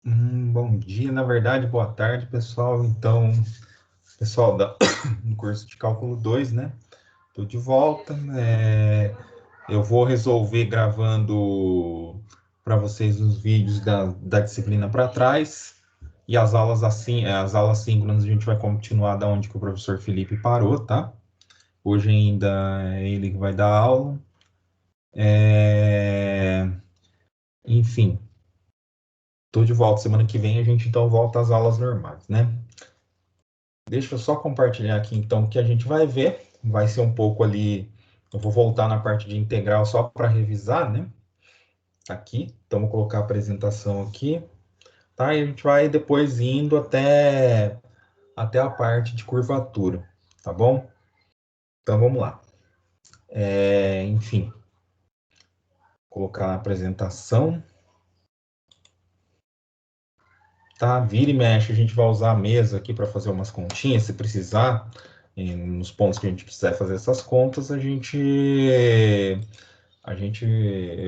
Bom dia, na verdade, boa tarde, pessoal. Então, pessoal do curso de Cálculo 2, né? Estou de volta. Eu vou resolver gravando para vocês os vídeos da disciplina para trás. E as aulas assim, as aulas síncronas a gente vai continuar da onde que o professor Felipe parou, tá? Hoje ainda é ele que vai dar aula. Enfim, estou de volta. Semana que vem a gente então volta às aulas normais, né? Deixa eu só compartilhar aqui, então, o que a gente vai ver. Vai ser um pouco ali. Eu vou voltar na parte de integral só para revisar, né? Aqui. Então, vou colocar a apresentação aqui. Tá? E a gente vai depois indo até a parte de curvatura. Tá bom? Então, vamos lá. Enfim, colocar a apresentação. Tá? Vira e mexe. A gente vai usar a mesa aqui para fazer umas continhas, se precisar. Nos pontos que a gente precisar fazer essas contas, eu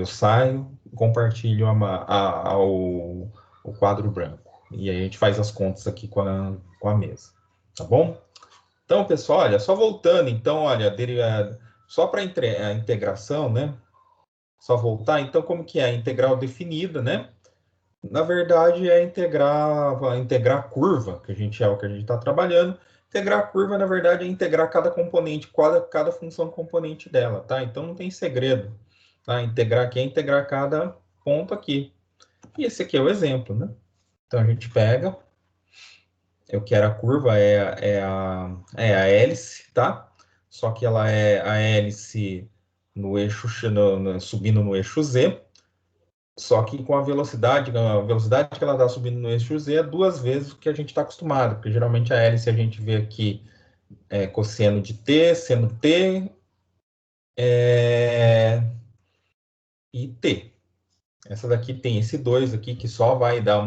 saio, compartilho o quadro branco. E aí a gente faz as contas aqui com a mesa. Tá bom? Então, pessoal, olha, só voltando, então, olha, só para a integração, né? Só voltar, então, como que é? A integral definida, né? Na verdade, é integrar a curva, é o que a gente está trabalhando. Integrar a curva, na verdade, é integrar cada componente, cada função componente dela, tá? Então, não tem segredo. Tá? Integrar aqui é integrar cada ponto aqui. E esse aqui é o exemplo, né? Então, a gente pega, eu quero a curva, é a hélice, tá? Só que ela é a hélice no eixo, subindo no eixo Z, só que com a velocidade que ela está subindo no eixo Z é duas vezes o que a gente está acostumado, porque geralmente a hélice a gente vê aqui cosseno de T, seno T e T. Essa daqui tem esse 2 aqui, que só vai dar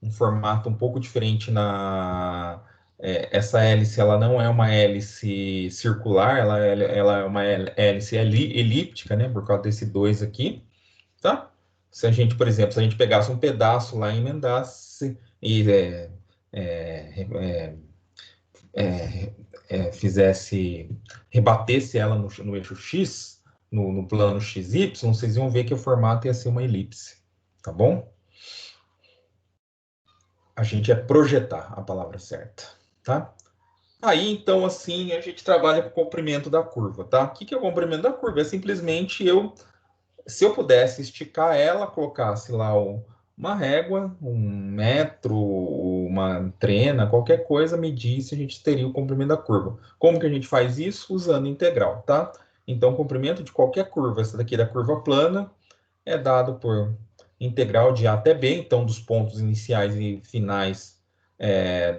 um formato um pouco diferente essa hélice, ela não é uma hélice circular, ela é uma hélice elíptica, né? Por causa desse 2 aqui, tá? Se a gente, por exemplo, se a gente pegasse um pedaço lá e emendasse e rebatesse ela no eixo X, no plano XY, vocês iam ver que o formato ia ser uma elipse, tá bom? A gente é projetar a palavra certa, tá? Aí, então, assim, a gente trabalha com o comprimento da curva, tá? O que é o comprimento da curva? É simplesmente se eu pudesse esticar ela, colocasse lá uma régua, um metro, uma trena, qualquer coisa, medisse, a gente teria o comprimento da curva. Como que a gente faz isso? Usando integral, tá? Então, o comprimento de qualquer curva, essa daqui da curva plana, é dado por integral de A até B, então dos pontos iniciais e finais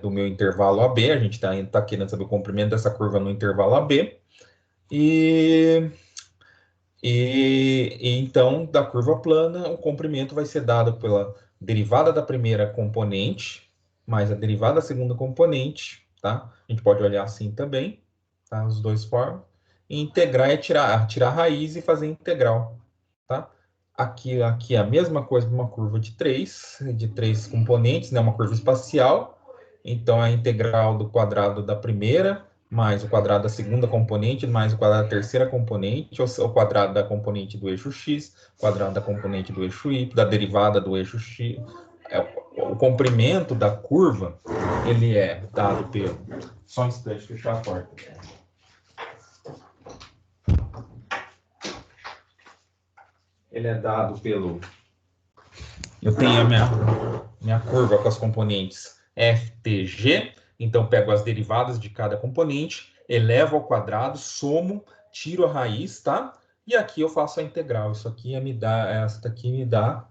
do meu intervalo AB, a gente está querendo saber o comprimento dessa curva no intervalo AB, e, então, da curva plana, o comprimento vai ser dado pela derivada da primeira componente, mais a derivada da segunda componente, tá? A gente pode olhar assim também, tá? Os dois formas. E integrar é tirar a raiz e fazer integral, tá? Aqui é a mesma coisa para uma curva de três componentes, né? Uma curva espacial. Então, a integral do quadrado da primeira, mais o quadrado da segunda componente, mais o quadrado da terceira componente, ou o quadrado da componente do eixo x, quadrado da componente do eixo y, da derivada do eixo x. O comprimento da curva, ele é dado pelo... Só um instante, fechar a porta. Ele é dado pelo... Eu tenho a minha curva com as componentes f, t, g. Então, pego as derivadas de cada componente, elevo ao quadrado, somo, tiro a raiz, tá? E aqui eu faço a integral. Isso aqui essa daqui me dá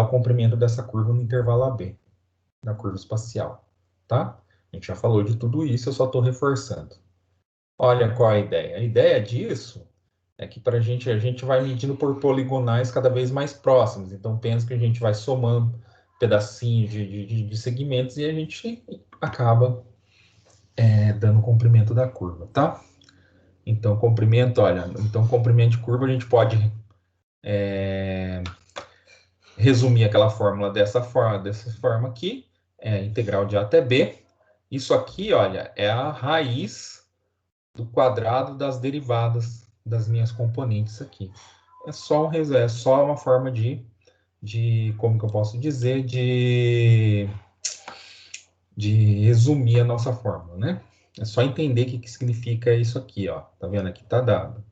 o comprimento dessa curva no intervalo AB, da curva espacial, tá? A gente já falou de tudo isso, eu só estou reforçando. Olha qual a ideia. A ideia disso é que a gente vai medindo por poligonais cada vez mais próximos. Então, pensa que a gente vai somando pedacinhos de segmentos e a gente acaba dando o comprimento da curva, tá? Então, comprimento de curva a gente pode resumir aquela fórmula dessa forma aqui, é integral de A até B. Isso aqui, olha, é a raiz do quadrado das derivadas das minhas componentes aqui. É só uma forma de como que eu posso dizer, de resumir a nossa fórmula, né? É só entender o que significa isso aqui, ó. Tá vendo? Aqui tá dado.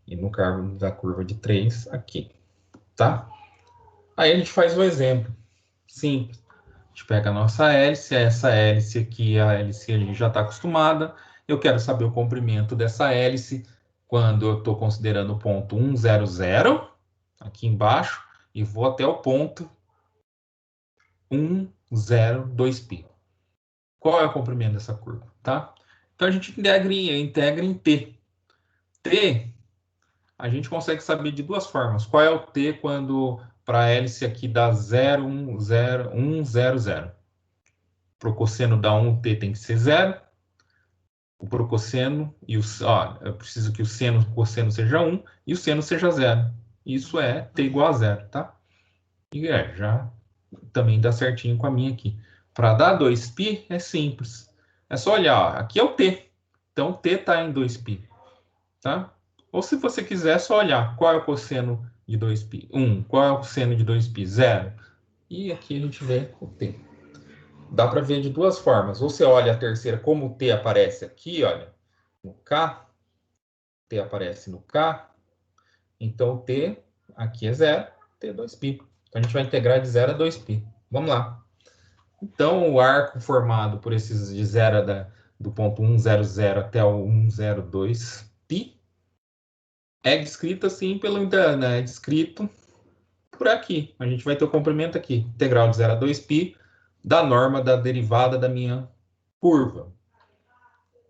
E no caso da curva de 3, aqui, tá? Aí a gente faz um exemplo simples. A gente pega a nossa hélice, essa hélice aqui, a hélice a gente já está acostumada. Eu quero saber o comprimento dessa hélice quando eu estou considerando o ponto 1, 0, 0, aqui embaixo, e vou até o ponto 1, 0, 2π. Qual é o comprimento dessa curva, tá? Então a gente integra em t. T, a gente consegue saber de duas formas. Qual é o t quando para a hélice aqui dá 0, 1, 0, 1, 0, 0? Para o cosseno da 1, o t tem que ser 0. Para o cosseno, eu preciso que o cosseno seja 1 e o seno seja 0. Isso é t igual a 0, tá? E já também dá certinho com a minha aqui. Para dar 2π é simples. É só olhar, ó, aqui é o t. Então, t está em 2π, tá? Ou se você quiser, é só olhar qual é o cosseno de 2π. 1. Qual é o cosseno de 2π? 0. E aqui a gente vê o t. Dá para ver de duas formas. Ou você olha a terceira, como o t aparece aqui, olha, no K. T aparece no K. Então, o t aqui é 0, t é 2π. Então, a gente vai integrar de 0 a 2π. Vamos lá. Então, o arco formado por esses de 0 do ponto 1, 0, 0 até o 1, 0, 2π é descrito assim é descrito por aqui. A gente vai ter o comprimento aqui, integral de 0 a 2π da norma da derivada da minha curva.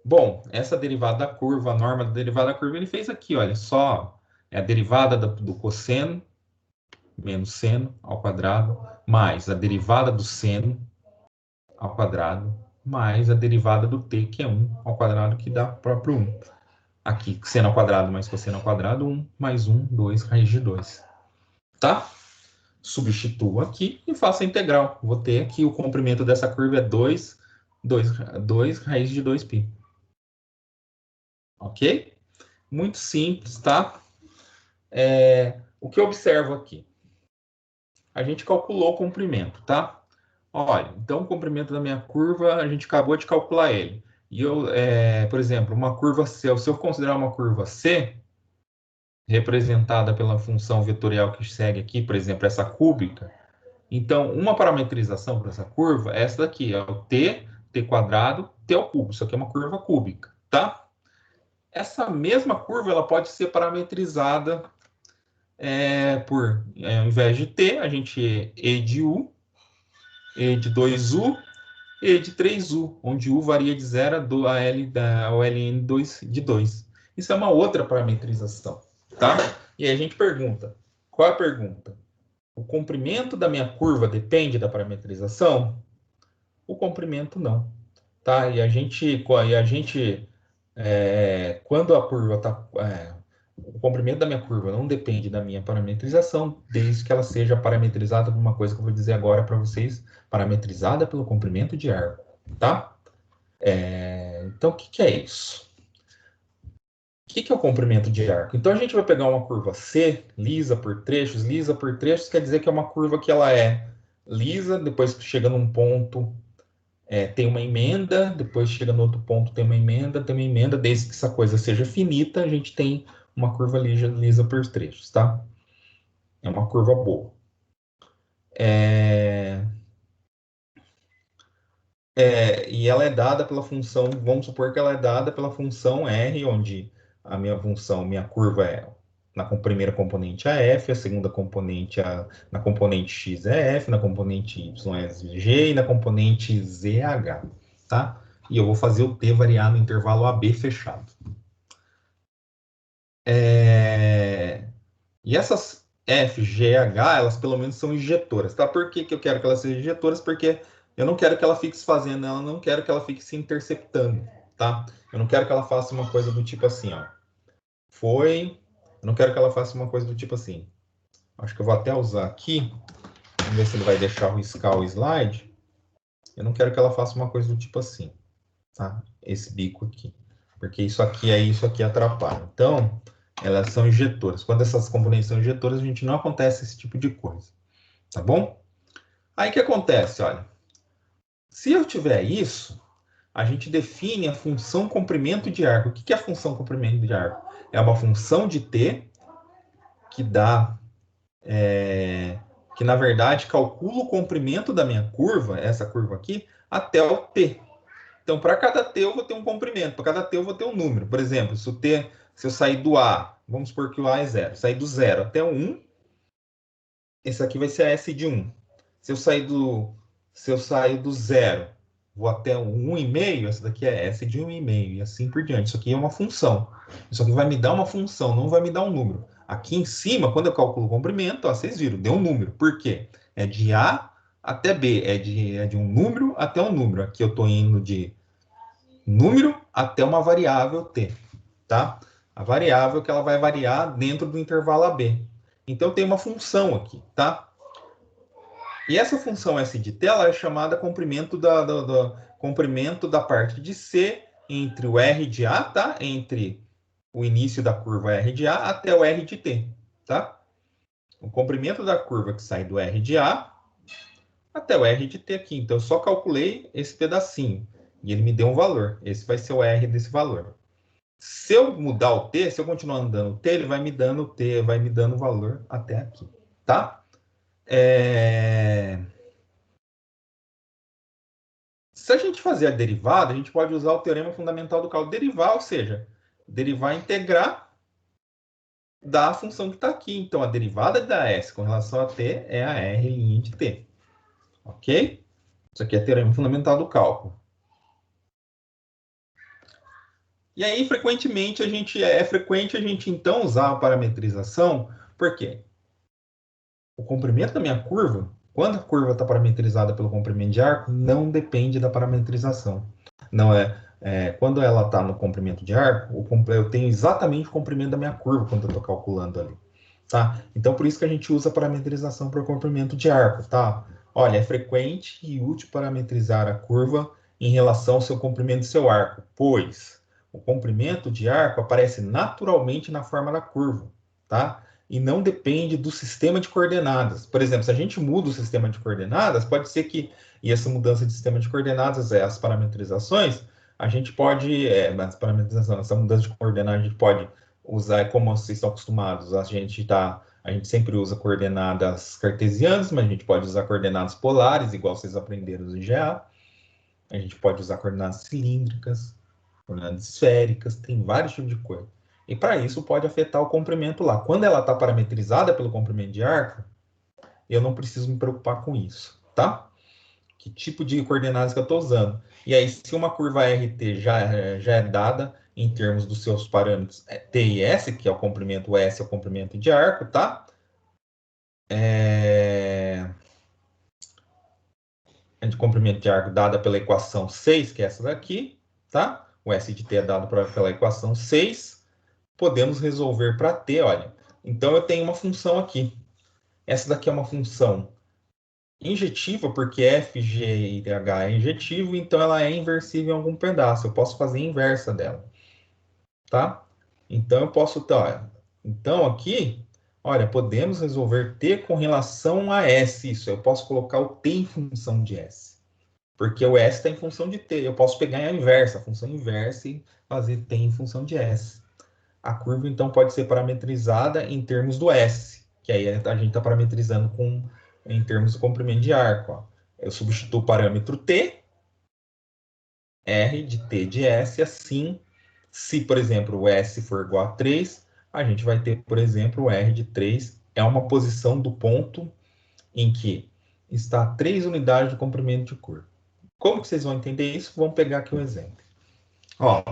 Bom, essa derivada da curva, a norma da derivada da curva, ele fez aqui, olha só, é a derivada do cosseno menos seno ao quadrado mais a derivada do seno ao quadrado mais a derivada do t, que é 1 ao quadrado, que dá próprio 1. Aqui, seno ao quadrado mais cosseno ao quadrado, 1 mais 1, 2, raiz de 2. Tá? Substituo aqui e faço a integral. Vou ter aqui o comprimento dessa curva é 2 raiz de 2π. Ok? Muito simples, tá? O que eu observo aqui? A gente calculou o comprimento, tá? Olha, então o comprimento da minha curva, a gente acabou de calcular ele. E por exemplo, uma curva C, se eu considerar uma curva C, representada pela função vetorial que segue aqui, por exemplo, essa cúbica, então uma parametrização para essa curva é essa daqui, é o t quadrado, t ao cubo. Isso aqui é uma curva cúbica, tá? Essa mesma curva, ela pode ser parametrizada ao invés de t, a gente e de u, e de 2u, e de 3u, onde u varia de 0 ao ln de 2. Isso é uma outra parametrização, tá? E aí a gente pergunta, qual é a pergunta? O comprimento da minha curva depende da parametrização? O comprimento não, tá? E a gente quando a curva está... o comprimento da minha curva não depende da minha parametrização, desde que ela seja parametrizada por uma coisa que eu vou dizer agora para vocês, parametrizada pelo comprimento de arco, tá? Então, o que é isso? O que é o comprimento de arco? Então, a gente vai pegar uma curva C, lisa por trechos quer dizer que é uma curva que ela é lisa, depois que chega num ponto, tem uma emenda, depois chega no outro ponto, tem uma emenda, desde que essa coisa seja finita, a gente tem uma curva lisa por trechos, tá? É uma curva boa. E ela é dada pela função, vamos supor que ela é dada pela função R, onde a minha curva é na primeira componente é f, a segunda componente na componente x é f, na componente y é g e na componente z é h, tá? E eu vou fazer o t variar no intervalo AB fechado. E essas F, G, H, elas pelo menos são injetoras, tá? Por que eu quero que elas sejam injetoras? Porque eu não quero que ela fique fazendo, eu não quero que ela fique se interceptando, tá? Eu não quero que ela faça uma coisa do tipo assim, ó. Eu não quero que ela faça uma coisa do tipo assim. Acho que eu vou até usar aqui. Vamos ver se ele vai deixar riscar o slide. Eu não quero que ela faça uma coisa do tipo assim, tá? Esse bico aqui. Porque isso aqui atrapalha. Então, elas são injetoras. Quando essas componentes são injetoras, a gente não acontece esse tipo de coisa. Tá bom? Aí o que acontece, olha. Se eu tiver isso, a gente define a função comprimento de arco. O que é a função comprimento de arco? É uma função de t que dá, que na verdade calcula o comprimento da minha curva, essa curva aqui, até o t. Então, para cada t eu vou ter um comprimento, para cada t eu vou ter um número. Por exemplo, se eu sair do A, vamos supor que o A é 0, sair do 0 até o 1, esse aqui vai ser a S de 1. Se eu sair do 0, vou até o 1,5, essa daqui é S de 1,5, e assim por diante. Isso aqui é uma função. Isso aqui vai me dar uma função, não vai me dar um número. Aqui em cima, quando eu calculo o comprimento, ó, vocês viram, deu um número. Por quê? É de A até B, é de um número até um número. Aqui eu estou indo de número até uma variável t, tá? A variável que ela vai variar dentro do intervalo AB. Então tem uma função aqui, tá? E essa função S de t ela é chamada comprimento comprimento da parte de C entre o R de A, tá? Entre o início da curva R de A até o R de T, tá? O comprimento da curva que sai do R de A até o R de T aqui. Então eu só calculei esse pedacinho e ele me deu um valor. Esse vai ser o R desse valor. Se eu mudar o t, se eu continuar andando o t, ele vai me dando o t, vai me dando o valor até aqui, tá? Se a gente fazer a derivada, a gente pode usar o teorema fundamental do cálculo. Derivar, ou seja, derivar integrar da função que está aqui. Então, a derivada da s com relação a t é a r' de t. Ok? Isso aqui é teorema fundamental do cálculo. E aí, frequentemente, é frequente a gente, então, usar a parametrização. Por quê? O comprimento da minha curva, quando a curva está parametrizada pelo comprimento de arco, não depende da parametrização. Não quando ela está no comprimento de arco, eu tenho exatamente o comprimento da minha curva quando eu estou calculando ali. Tá? Então, por isso que a gente usa a parametrização para o comprimento de arco. Tá? Olha, é frequente e útil parametrizar a curva em relação ao seu comprimento do seu arco, pois o comprimento de arco aparece naturalmente na forma da curva. Tá? E não depende do sistema de coordenadas. Por exemplo, se a gente muda o sistema de coordenadas, pode ser que, e essa mudança de sistema de coordenadas, as parametrizações, a gente pode, essa mudança de coordenadas, a gente pode usar, como vocês estão acostumados, a gente sempre usa coordenadas cartesianas, mas a gente pode usar coordenadas polares, igual vocês aprenderam no IGA. A gente pode usar coordenadas cilíndricas, coordenadas esféricas, tem vários tipos de coisa. E para isso pode afetar o comprimento lá. Quando ela está parametrizada pelo comprimento de arco, eu não preciso me preocupar com isso, tá? Que tipo de coordenadas que eu estou usando. E aí, se uma curva RT já é dada em termos dos seus parâmetros T e S, que é o comprimento S, é o comprimento de arco, tá? De comprimento de arco dada pela equação 6, que é essa daqui, tá? O S de T é dado pela equação 6. Podemos resolver para T, olha. Então, eu tenho uma função aqui. Essa daqui é uma função injetiva, porque f, g e h é injetivo, então ela é inversível em algum pedaço. Eu posso fazer a inversa dela, tá? Então, eu posso... Então, aqui, olha, podemos resolver t com relação a s. Isso, eu posso colocar o t em função de s. Porque o s está em função de t. Eu posso pegar a inversa, a função inversa, e fazer t em função de s. A curva, então, pode ser parametrizada em termos do S, que aí a gente está parametrizando em termos do comprimento de arco. Ó. Eu substituo o parâmetro T, R de T de S, assim, se, por exemplo, o S for igual a 3, a gente vai ter, por exemplo, o R de 3 é uma posição do ponto em que está 3 unidades de comprimento de curva. Como que vocês vão entender isso? Vamos pegar aqui um exemplo. Ó,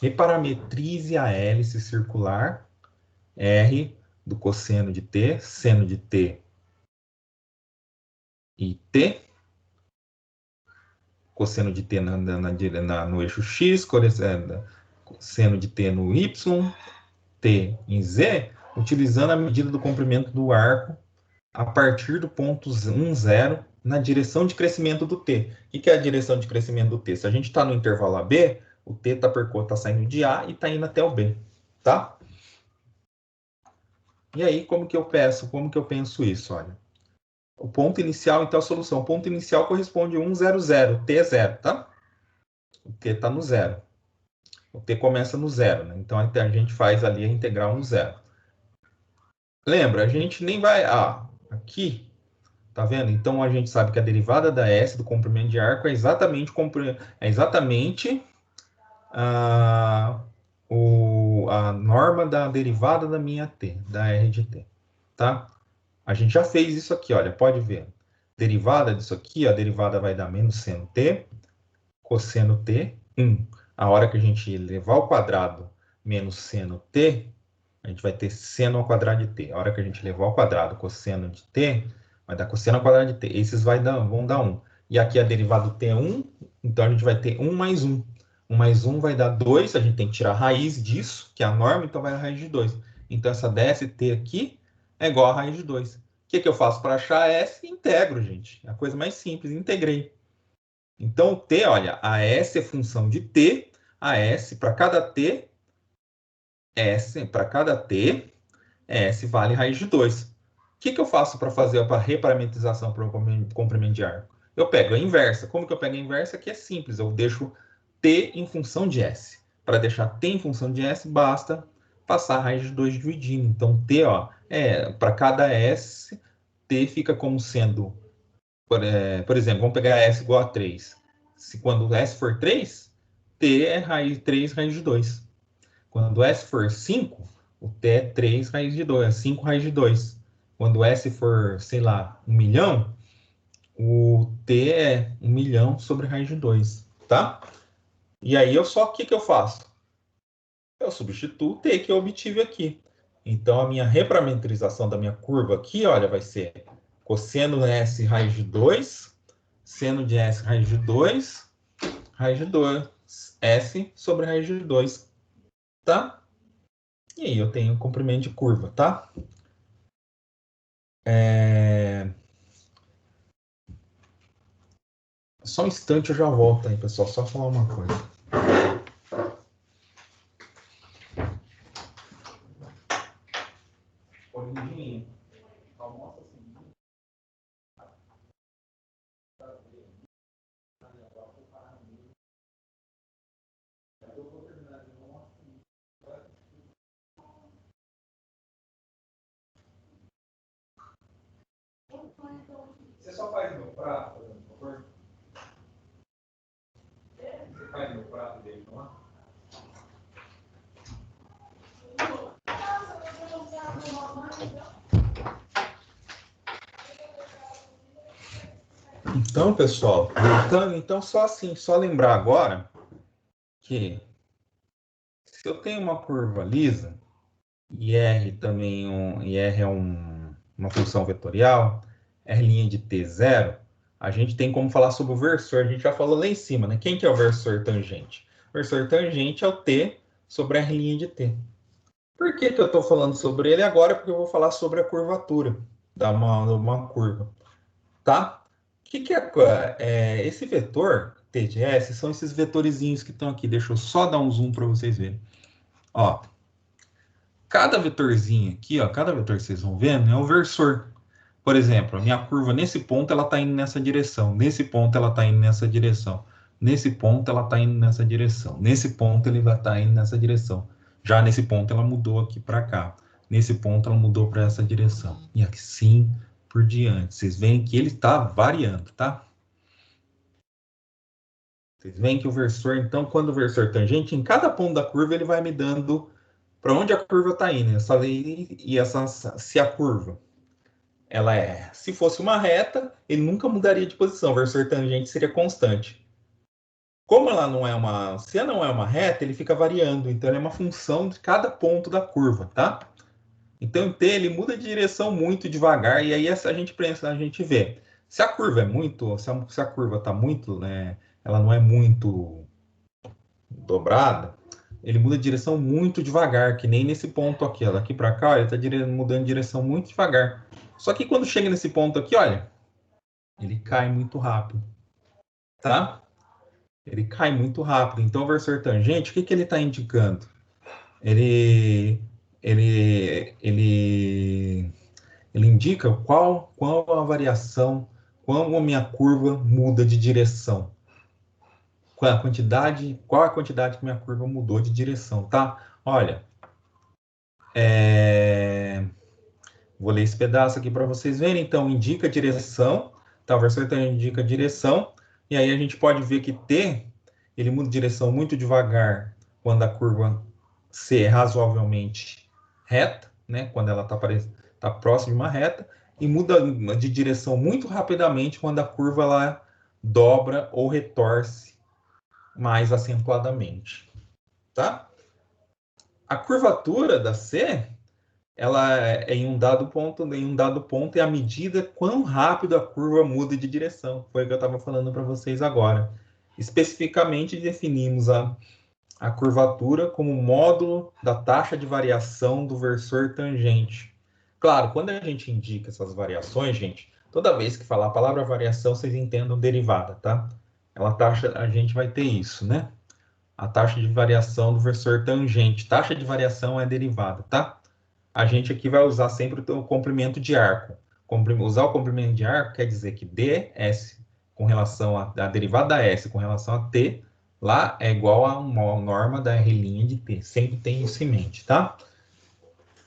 reparametrize a hélice circular R do cosseno de T, seno de T e T, cosseno de T no eixo X, seno de T no Y, T em Z, utilizando a medida do comprimento do arco a partir do ponto 1, 0, na direção de crescimento do T. O que é a direção de crescimento do T? Se a gente está no intervalo AB, o T está saindo de A e está indo até o B, tá? E aí, como que eu penso isso? Olha, o ponto inicial, então, a solução. O ponto inicial corresponde a 1, 0, 0, T é 0, tá? O T está no 0. O T começa no 0, né? Então, a gente faz ali a integral no 0. Lembra, a gente nem vai... aqui, tá vendo? Então, a gente sabe que a derivada da S do comprimento de arco é exatamente a norma da derivada da minha T, da R de T, tá? A gente já fez isso aqui, olha, pode ver. Derivada disso aqui, a derivada vai dar menos seno T, cosseno T, 1. A hora que a gente levar ao quadrado menos seno T, a gente vai ter seno ao quadrado de T. A hora que a gente levar ao quadrado cosseno de T, vai dar cosseno ao quadrado de T. Esses vão dar 1. E aqui a derivada do T é 1, então a gente vai ter 1 mais 1. 1 mais 1 vai dar 2, a gente tem que tirar a raiz disso, que é a norma, então vai a raiz de 2. Então essa dSt aqui é igual a raiz de 2. O que eu faço para achar S? Integro, gente. É a coisa mais simples, integrei. Então o T, olha, a S é função de T, a S para cada T, S vale raiz de 2. O que eu faço para fazer a reparametrização para o comprimento de arco? Eu pego a inversa. Como que eu pego a inversa? Aqui é simples, eu deixo T em função de S. Para deixar T em função de S, basta passar a raiz de 2 dividindo. Então, T, para cada S, T fica como sendo, por exemplo, vamos pegar S igual a 3. Quando S for 3, T é 3 raiz de 2. Quando S for 5, o T é 3 raiz de 2, é 5 raiz de 2. Quando S for, sei lá, 1 milhão, o T é 1 milhão sobre raiz de 2, tá? E aí, o que eu faço? Eu substituo o T que eu obtive aqui. Então, a minha reparametrização da minha curva aqui, olha, vai ser cosseno S raiz de 2, seno de S raiz de 2, raiz de 2, S sobre raiz de 2, tá? E aí eu tenho comprimento de curva, tá? Só um instante, eu já volto aí, pessoal. Só falar uma coisa. Você só faz meu prato, por favor? Você faz meu prato dele, não é? Então, pessoal, então só lembrar agora que se eu tenho uma curva lisa e R também R é uma função vetorial, R' de t 0, a gente tem como falar sobre o versor. A gente já falou lá em cima, né? Quem que é o versor tangente? O versor tangente é o t sobre R' de t. Por que eu estou falando sobre ele agora? Porque eu vou falar sobre a curvatura da uma curva, tá? O que é esse vetor t de s? São esses vetorizinhos que estão aqui. Deixa eu só dar um zoom para vocês verem. Ó, cada vetorzinho aqui, ó, cada vetor que vocês vão vendo é um versor. Por exemplo, a minha curva nesse ponto ela está indo nessa direção, nesse ponto ela está indo nessa direção, nesse ponto ela está indo nessa direção, nesse ponto ele vai estar indo nessa direção. Já nesse ponto ela mudou aqui para cá, nesse ponto ela mudou para essa direção e assim por diante. Vocês veem que ele está variando, tá? Vocês veem que o versor, então, quando o versor tangente, em cada ponto da curva ele vai me dando para onde a curva está indo. Se a curva se fosse uma reta, ele nunca mudaria de posição, o versor tangente seria constante. Como ela não é se ela não é uma reta, ele fica variando, então ele é uma função de cada ponto da curva, tá? Então, T, ele muda de direção muito devagar, e aí a gente vê. Se a curva é muito, se a curva está muito, né, ela não é muito dobrada, ele muda de direção muito devagar, que nem nesse ponto aqui, ó, daqui para cá, ele está mudando de direção muito devagar. Só que quando chega nesse ponto aqui, olha, ele cai muito rápido, tá? Ele cai muito rápido. Então, o versor tangente, o que ele está indicando? Ele indica qual a variação, qual a minha curva muda de direção. Qual a quantidade que minha curva mudou de direção, tá? Olha, vou ler esse pedaço aqui para vocês verem. Então, indica direção, tá? O versor indica direção, e aí a gente pode ver que T, ele muda de direção muito devagar quando a curva C é razoavelmente reta, né? Quando ela tá próxima de uma reta, e muda de direção muito rapidamente quando a curva ela dobra ou retorce mais acentuadamente, tá? A curvatura da C, ela é em um dado ponto é a medida quão rápido a curva muda de direção. Foi o que eu estava falando para vocês agora. Especificamente, definimos a curvatura como módulo da taxa de variação do versor tangente. Claro, quando a gente indica essas variações, gente, toda vez que falar a palavra variação, vocês entendam derivada, tá? A gente vai ter isso, né? A taxa de variação do versor tangente. Taxa de variação é derivada, tá? A gente aqui vai usar sempre o comprimento de arco. Usar o comprimento de arco quer dizer que ds com relação a derivada S com relação a t, lá é igual a uma norma da R' de t. Sempre tem isso em mente, tá?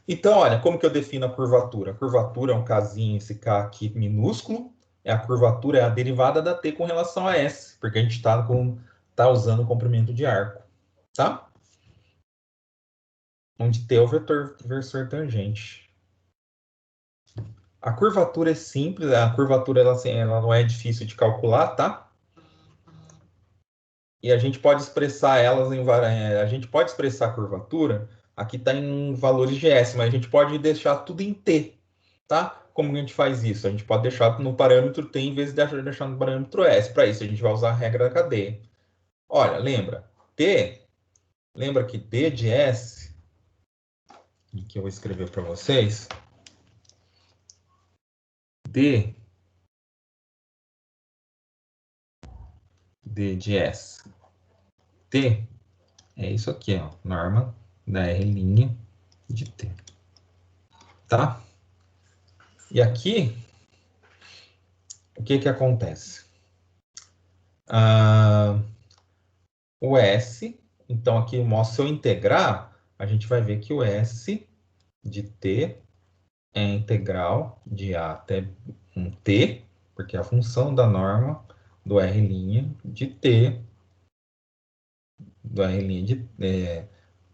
Então, olha, como que eu defino a curvatura? A curvatura é um casinho, esse K aqui minúsculo. A curvatura é a derivada da t com relação a S, porque a gente está usando o comprimento de arco, tá? Onde t é o versor tangente. A curvatura é simples, a curvatura ela não é difícil de calcular, tá? E a gente pode expressar elas a gente pode expressar a curvatura, aqui está em valores de S, mas a gente pode deixar tudo em T, tá? Como a gente faz isso? A gente pode deixar no parâmetro T em vez de deixar no parâmetro S. Para isso, a gente vai usar a regra da cadeia. Olha, lembra que D de S, que eu vou escrever para vocês, D de S, T, é isso aqui, ó, norma da R' de T, tá? E aqui, o que que acontece? O S, então aqui mostra, se eu integrar, a gente vai ver que o S de T é integral de A até um T, porque é a função da norma do R' de T, do R' de...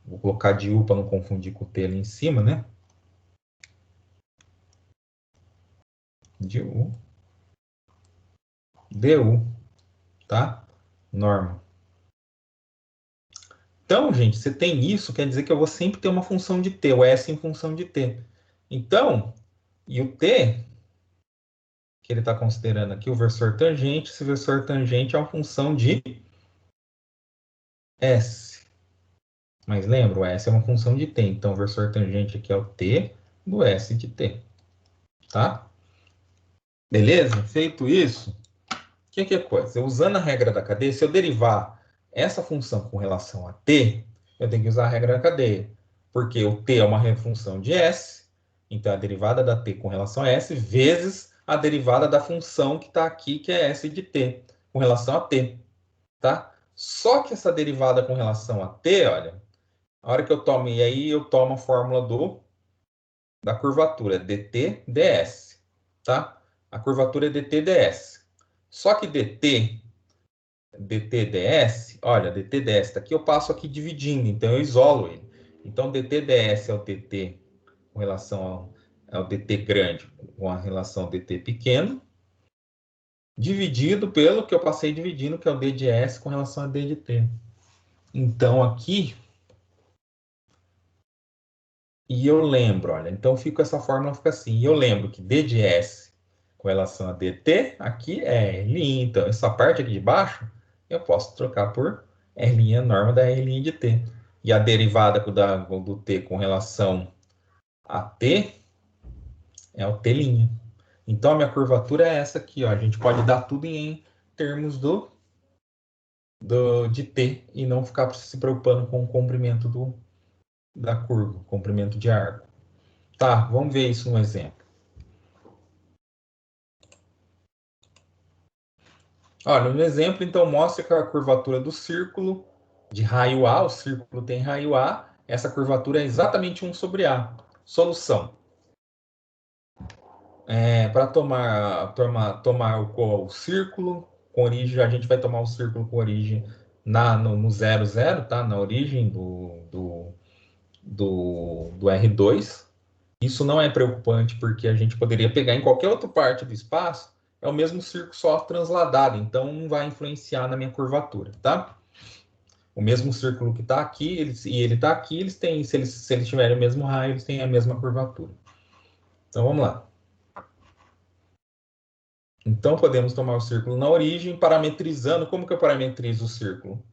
vou colocar de U para não confundir com o T ali em cima, né? De U, du, tá? Norma. Então, gente, você tem isso, quer dizer que eu vou sempre ter uma função de t, o S em função de t. Então, e o t, que ele está considerando aqui, o versor tangente, esse versor tangente é uma função de S. Mas lembra, o S é uma função de t, então o versor tangente aqui é o t do S de t. Tá? Beleza? Feito isso, o que é coisa? Usando a regra da cadeia, se eu derivar essa função com relação a t, eu tenho que usar a regra da cadeia. Porque o t é uma função de S, então a derivada da t com relação a S, vezes a derivada da função que está aqui, que é S de t, com relação a t. Tá? Só que essa derivada com relação a t, olha, a hora que eu tomo, e aí eu tomo a fórmula da curvatura, dt ds. Tá? A curvatura é dt ds. Só que dt ds, olha, dt ds está aqui, eu passo aqui dividindo, então eu isolo ele. Então, dt ds é o dt com relação ao dt grande com a relação ao dt pequeno, dividido pelo que eu passei dividindo, que é o d de s com relação a d de t. Então, aqui, e eu lembro, olha, então essa fórmula fica assim, e eu lembro que d de s com relação a dt, aqui é R', então essa parte aqui de baixo, eu posso trocar por R' norma da R' de t. e a derivada do t com relação a t é o t'. Então, a minha curvatura é essa aqui, ó. A gente pode dar tudo em termos de t e não ficar se preocupando com o comprimento da curva, comprimento de arco. Tá, vamos ver isso no exemplo. Olha, no exemplo, então, mostra que a curvatura do círculo de raio A, o círculo tem raio A, essa curvatura é exatamente 1 sobre A. Solução. Para tomar o círculo com origem, a gente vai tomar o círculo com origem no 0, 0, tá? Na origem do R2. Isso não é preocupante, porque a gente poderia pegar em qualquer outra parte do espaço, é o mesmo círculo só transladado, então não vai influenciar na minha curvatura, tá? O mesmo círculo que está aqui, ele está aqui, eles têm, se eles tiverem o mesmo raio, eles têm a mesma curvatura. Então, vamos lá. Então, podemos tomar o círculo na origem, parametrizando. Como que eu parametrizo o círculo?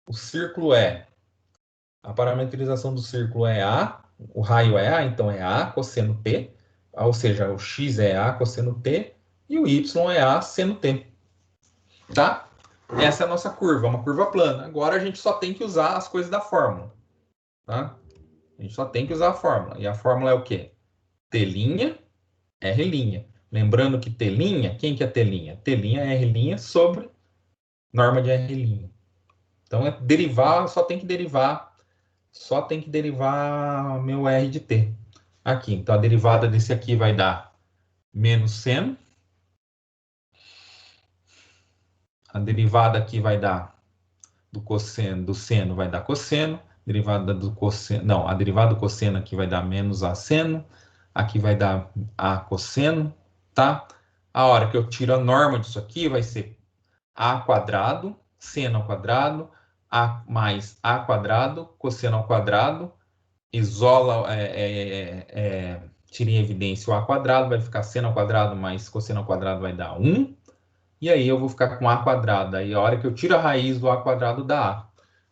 O círculo a parametrização do círculo é A, o raio é A, então é A cosseno T, ou seja, o X é A cosseno T, e o Y é A seno T. Tá? Essa é a nossa curva, uma curva plana. Agora a gente só tem que usar as coisas da fórmula. Tá? A gente só tem que usar a fórmula. E a fórmula é o quê? T', R'. Lembrando que T', quem que é T'? T' é R' sobre norma de R'. Então, derivar, só tem que derivar meu R de T. Aqui, então a derivada desse aqui vai dar menos seno. A derivada aqui vai dar do seno vai dar cosseno. Derivada do cosseno, não, a derivada do cosseno aqui vai dar menos A seno. Aqui vai dar A cosseno, tá? A hora que eu tiro a norma disso aqui vai ser A quadrado, seno ao quadrado, A mais A quadrado, cosseno ao quadrado, isola, tira em evidência o A quadrado, vai ficar seno ao quadrado mais cosseno ao quadrado vai dar 1. E aí eu vou ficar com A quadrado. Aí a hora que eu tiro a raiz do A quadrado dá A.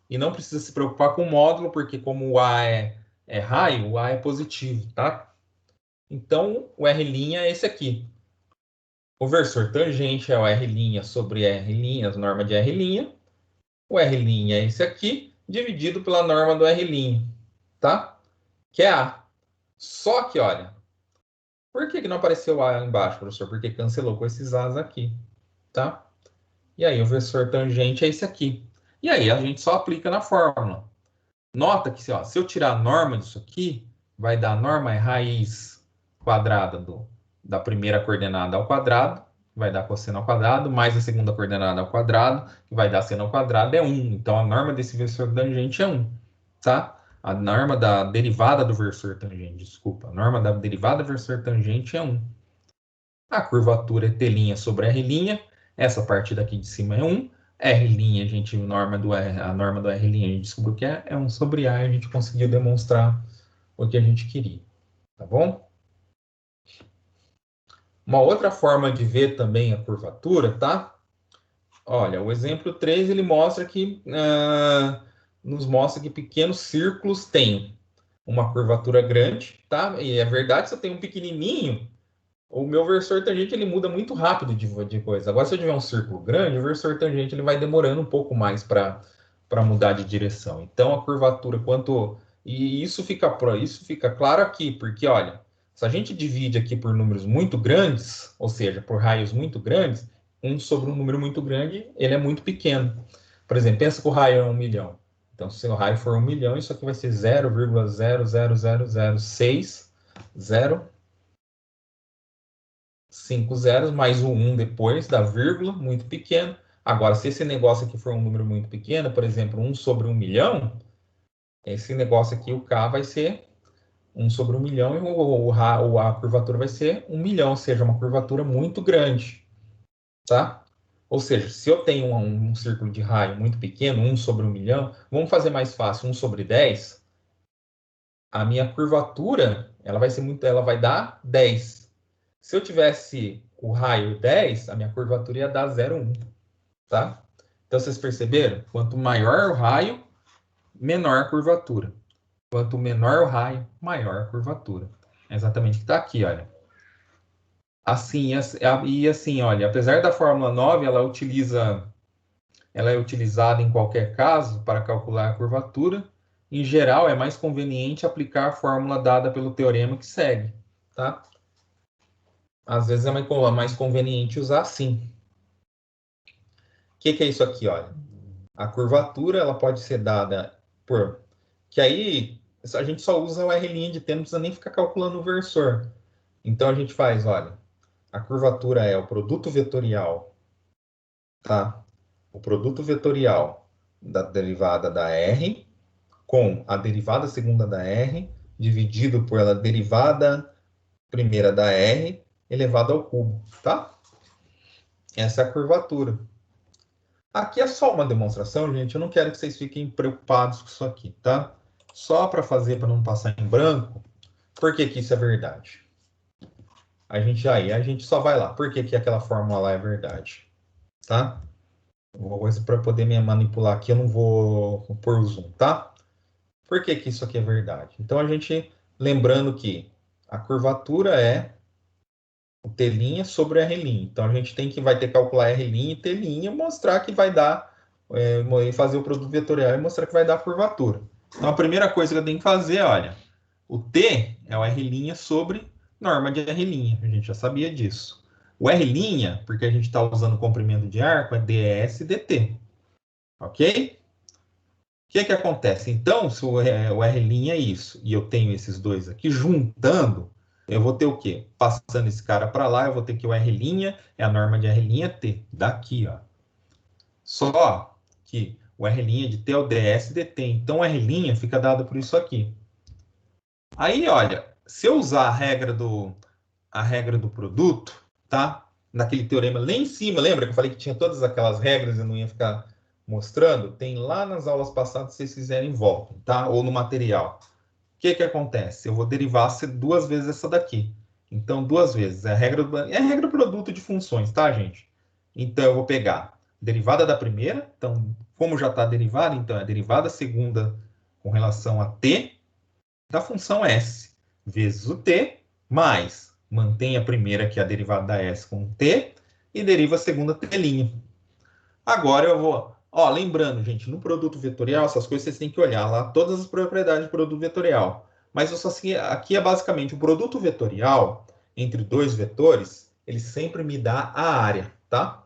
E não precisa se preocupar com o módulo, porque como o A é raio, o A é positivo, tá? Então, o R' é esse aqui. O versor tangente é o R' sobre R', a norma de R'. O R' é esse aqui, dividido pela norma do R', tá? Que é A. Só que, olha, por que não apareceu A embaixo, professor? Porque cancelou com esses A's aqui, tá? E aí o versor tangente é esse aqui. E aí a gente só aplica na fórmula. Nota que se eu tirar a norma disso aqui, vai dar a norma é raiz quadrada da primeira coordenada ao quadrado, vai dar cosseno ao quadrado, mais a segunda coordenada ao quadrado, que vai dar seno ao quadrado, é 1. Então, a norma desse versor tangente é 1, tá? A norma da derivada do versor tangente, desculpa, a norma da derivada do versor tangente é 1. A curvatura é T' sobre R', essa parte daqui de cima é 1, R', a norma do R' a gente descobriu que é 1 sobre A, e a gente conseguiu demonstrar o que a gente queria, tá bom? Uma outra forma de ver também a curvatura, tá? Olha, o exemplo 3, ele mostra que, nos mostra que pequenos círculos têm uma curvatura grande, tá? E é verdade, se eu tenho um pequenininho, o meu versor tangente ele muda muito rápido de coisa. Agora, se eu tiver um círculo grande, o versor tangente ele vai demorando um pouco mais para mudar de direção. Então, a curvatura, e isso fica claro aqui, porque, olha, se a gente divide aqui por números muito grandes, ou seja, por raios muito grandes, 1 sobre um número muito grande, ele é muito pequeno. Por exemplo, pensa que o raio é 1 milhão. Então, se o raio for 1 milhão, isso aqui vai ser 0,00006, 5 zeros, mais o 1 depois da vírgula, muito pequeno. Agora, se esse negócio aqui for um número muito pequeno, por exemplo, 1 sobre 1 milhão, esse negócio aqui, o K vai ser 1 sobre 1 milhão e a curvatura vai ser 1 milhão, ou seja, uma curvatura muito grande, tá? Ou seja, se eu tenho um círculo de raio muito pequeno, 1 sobre 1 milhão, vamos fazer mais fácil, 1 sobre 10, a minha curvatura, ela vai dar 10. Se eu tivesse o raio 10, a minha curvatura ia dar 0,1, tá? Então, vocês perceberam? Quanto maior o raio, menor a curvatura. Quanto menor o raio, maior a curvatura. É exatamente o que está aqui, olha. Assim, e assim, olha, apesar da fórmula 9, ela é utilizada em qualquer caso para calcular a curvatura. Em geral, é mais conveniente aplicar a fórmula dada pelo teorema que segue, tá? Às vezes é mais conveniente usar assim. O que é isso aqui, olha? A curvatura, ela pode ser dada por... Que aí, a gente só usa o R' de t, não precisa nem ficar calculando o versor. Então, a gente faz, olha, a curvatura é o produto vetorial, tá? O produto vetorial da derivada da R com a derivada segunda da R dividido pela derivada primeira da R elevado ao cubo, tá? Essa é a curvatura. Aqui é só uma demonstração, gente. Eu não quero que vocês fiquem preocupados com isso aqui, tá? Só para fazer, para não passar em branco. Por que que isso é verdade? A gente só vai lá. Por que que aquela fórmula lá é verdade? Tá? Para poder me manipular aqui, eu não vou pôr o zoom, tá? Por que que isso aqui é verdade? Então, a gente, lembrando que a curvatura é o T' sobre o R'. Então, a gente vai ter que calcular R' e T', mostrar que vai dar, fazer o produto vetorial e mostrar que vai dar a curvatura. Então, a primeira coisa que eu tenho que fazer, olha, o T é o R' sobre norma de R'. A gente já sabia disso. O R', porque a gente está usando o comprimento de arco, é ds dt. Ok? O que acontece? Então, se o R' é isso, e eu tenho esses dois aqui, juntando, eu vou ter o quê? Passando esse cara para lá, eu vou ter que o R' é a norma de R'(T), daqui, ó. Só que o R' de T é o ds dt, então o R' fica dado por isso aqui. Aí, olha, se eu usar a regra do produto, tá? Naquele teorema lá em cima, lembra que eu falei que tinha todas aquelas regras e eu não ia ficar mostrando? Tem lá nas aulas passadas, se vocês quiserem, voltem, tá? Ou no material. O que acontece? Eu vou derivar duas vezes essa daqui. Então, duas vezes. É a regra do produto de funções, tá, gente? Então, eu vou pegar derivada da primeira. Então, como já está derivada, então é a derivada segunda com relação a t da função s vezes o t, mais mantém a primeira, que é a derivada da s com t, e deriva a segunda t'. Agora eu vou... Ó, lembrando, gente, no produto vetorial, essas coisas vocês têm que olhar lá, todas as propriedades do produto vetorial. Mas aqui é basicamente o produto vetorial entre dois vetores, ele sempre me dá a área, tá?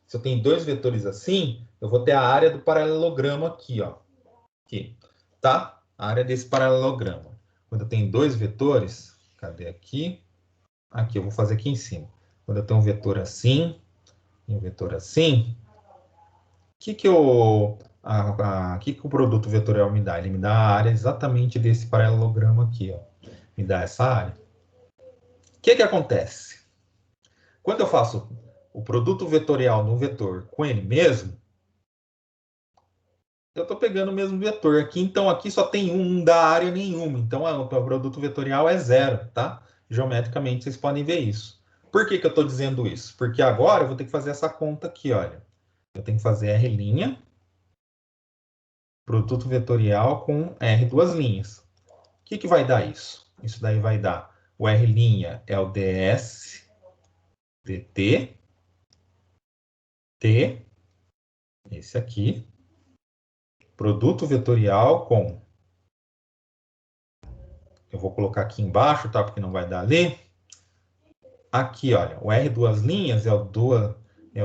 Se eu tenho dois vetores assim, eu vou ter a área do paralelogramo aqui, ó. Aqui, tá? A área desse paralelogramo. Quando eu tenho dois vetores, cadê aqui? Aqui, eu vou fazer aqui em cima. Quando eu tenho um vetor assim e um vetor assim, o que o produto vetorial me dá? Ele me dá a área exatamente desse paralelogramo aqui, ó. Me dá essa área. O que acontece? Quando eu faço o produto vetorial no vetor com ele mesmo, eu estou pegando o mesmo vetor aqui, então aqui só tem um, não dá área nenhuma. Então o produto vetorial é zero, tá? Geometricamente vocês podem ver isso. Por que eu estou dizendo isso? Porque agora eu vou ter que fazer essa conta aqui, olha. Eu tenho que fazer R', produto vetorial com R duas linhas. O que vai dar isso? Isso daí vai dar o R' é o ds dt, t, esse aqui, produto vetorial com... Eu vou colocar aqui embaixo, tá? Porque não vai dar ali. Aqui, olha, o R duas linhas é o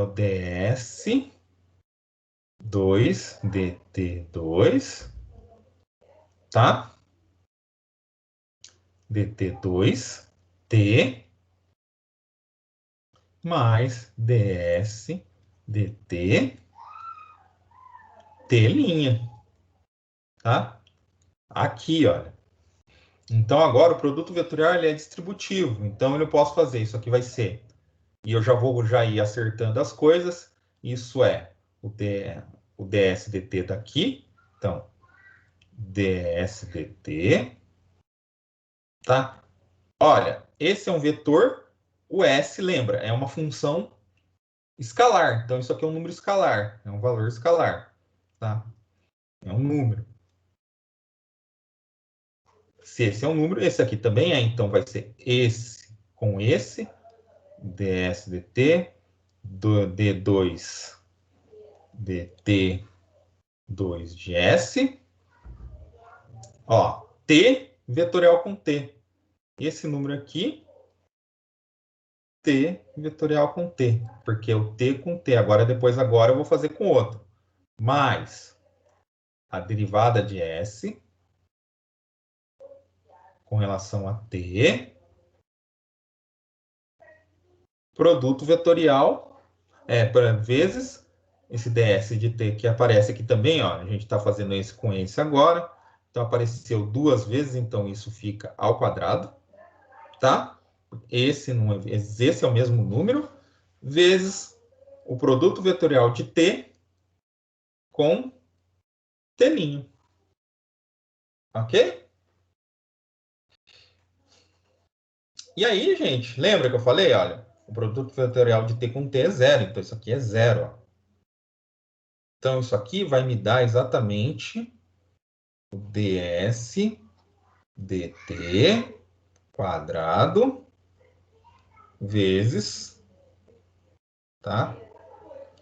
ds 2 dt2, tá? dt2 t mais ds dt t', tá? Aqui, olha. Então, agora o produto vetorial ele é distributivo. Então, eu posso fazer isso aqui vai ser... E eu já vou ir acertando as coisas. Isso é o ds dt daqui. Então, ds dt, tá? Olha, esse é um vetor. O s, lembra, é uma função escalar. Então, isso aqui é um número escalar. É um valor escalar, tá? É um número. Se esse é um número, esse aqui também é, então vai ser esse com esse, ds dt, do d2 dt 2 de s, ó, t vetorial com t. Esse número aqui, t vetorial com t, porque o t com t. Agora eu vou fazer com outro. Mais a derivada de s com relação a t, produto vetorial, vezes esse ds de t que aparece aqui também, ó, a gente está fazendo esse com esse agora, então apareceu duas vezes, então isso fica ao quadrado, tá? Esse é o mesmo número, vezes o produto vetorial de t com t', ok? E aí, gente, lembra que eu falei, olha, o produto vetorial de t com t é zero, então isso aqui é zero, ó. Então, isso aqui vai me dar exatamente o ds dt quadrado vezes, tá?